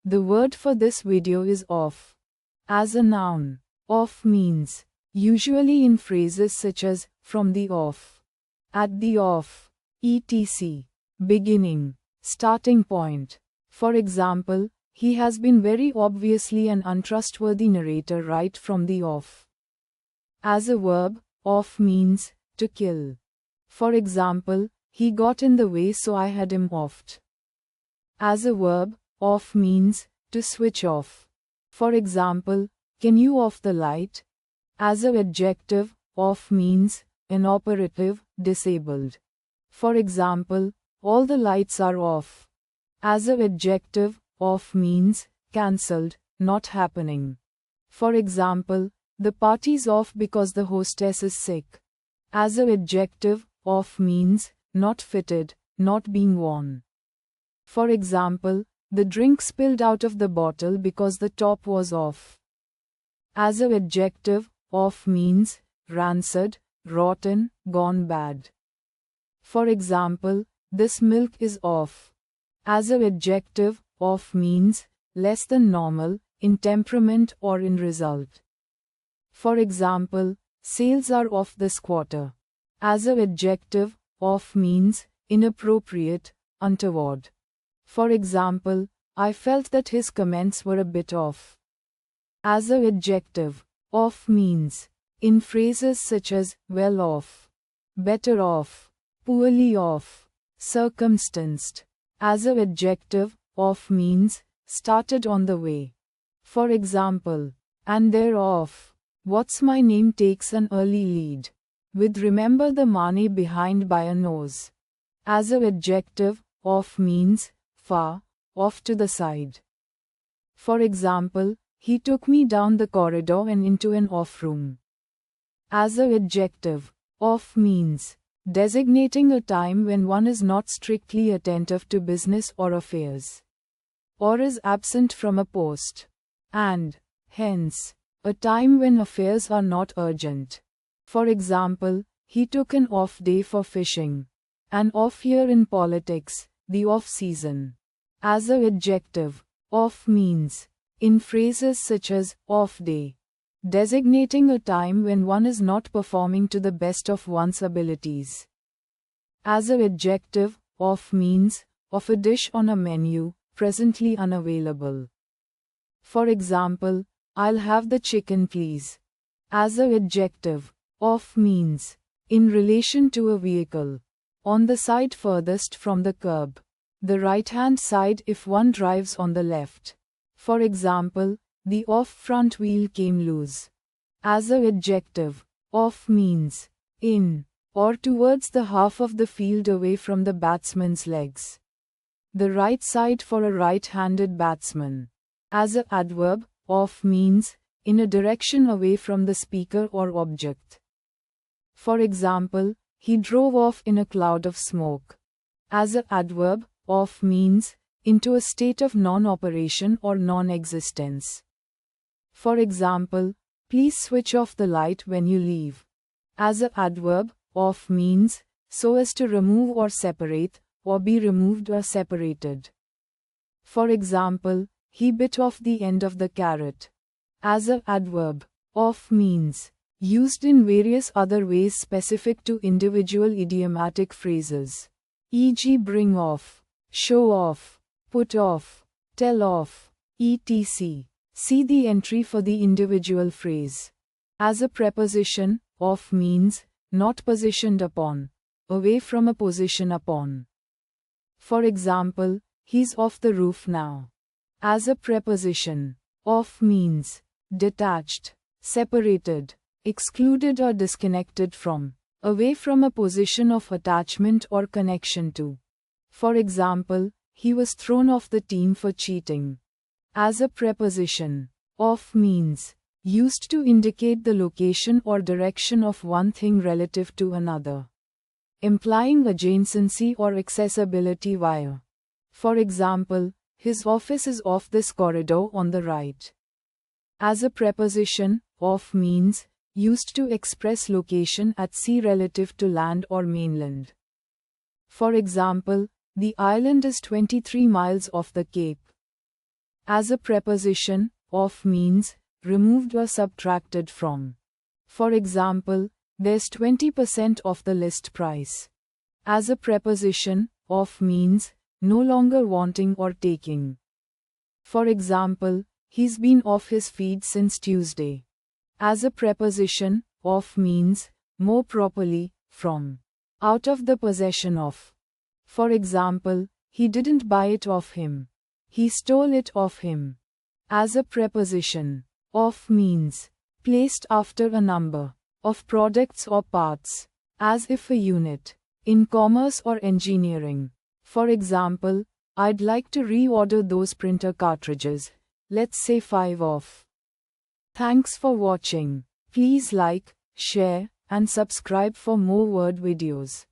The word for this video is off. As a noun, off means, usually in phrases such as, from the off, at the off, etc., beginning, starting point. For example, he has been very obviously an untrustworthy narrator right from the off. As a verb, off means, to kill. For example, he got in the way so I had him offed. As a verb, off means, to switch off. For example, can you off the light? As an adjective, off means, inoperative, disabled. For example, all the lights are off. As an adjective, off means, cancelled, not happening. For example, the party's off because the hostess is sick. As an adjective, off means, not fitted, not being worn. For example, the drink spilled out of the bottle because the top was off. As an adjective, off means, rancid, rotten, gone bad. For example, this milk is off. As an adjective, off means, less than normal, in temperament or in result. For example, sales are off this quarter. As an adjective, off means, inappropriate, untoward. For example, I felt that his comments were a bit off. As an adjective, off means, in phrases such as, well off, better off, poorly off, circumstanced. As an adjective, off means, started on the way. For example, and they're off. What's my name takes an early lead. With remember the money behind by a nose. As an adjective, off means, far, off to the side. For example, he took me down the corridor and into an off room. As an adjective, off means, designating a time when one is not strictly attentive to business or affairs, or is absent from a post, and, hence, a time when affairs are not urgent. For example, he took an off day for fishing. An off year in politics, the off season. As an adjective, off means, in phrases such as, off day, designating a time when one is not performing to the best of one's abilities. As an adjective, off means, of a dish on a menu, presently unavailable. For example, I'll have the chicken please. As an adjective, off means, in relation to a vehicle, on the side furthest from the curb, the right-hand side if one drives on the left. For example, the off front wheel came loose. As an adjective, off means, in, or towards the half of the field away from the batsman's legs. The right side for a right-handed batsman. As an adverb, off means, in a direction away from the speaker or object. For example, he drove off in a cloud of smoke. As an adverb, off means, into a state of non-operation or non-existence. For example, please switch off the light when you leave. As an adverb, off means, so as to remove or separate, or be removed or separated. For example, he bit off the end of the carrot. As an adverb, off means, used in various other ways specific to individual idiomatic phrases, e.g. bring off, show off, put off, tell off, etc. See the entry for the individual phrase. As a preposition, off means, not positioned upon, away from a position upon. For example, he's off the roof now. As a preposition, off means, detached, separated, excluded or disconnected from, away from a position of attachment or connection to. For example, he was thrown off the team for cheating. As a preposition, off means, used to indicate the location or direction of one thing relative to another, implying adjacency or accessibility via. For example, his office is off this corridor on the right. As a preposition, off means, used to express location at sea relative to land or mainland. For example, the island is 23 miles off the Cape. As a preposition, of means removed or subtracted from. For example, there's 20% off the list price. As a preposition, of means no longer wanting or taking. For example, he's been off his feed since Tuesday. As a preposition, of means more properly from. Out of the possession of. For example, he didn't buy it off him. He stole it off him. As a preposition, of means placed after a number of products or parts, as if a unit, in commerce or engineering. For example, I'd like to reorder those printer cartridges. Let's say 5 of. Thanks for watching. Please like, share, and subscribe for more word videos.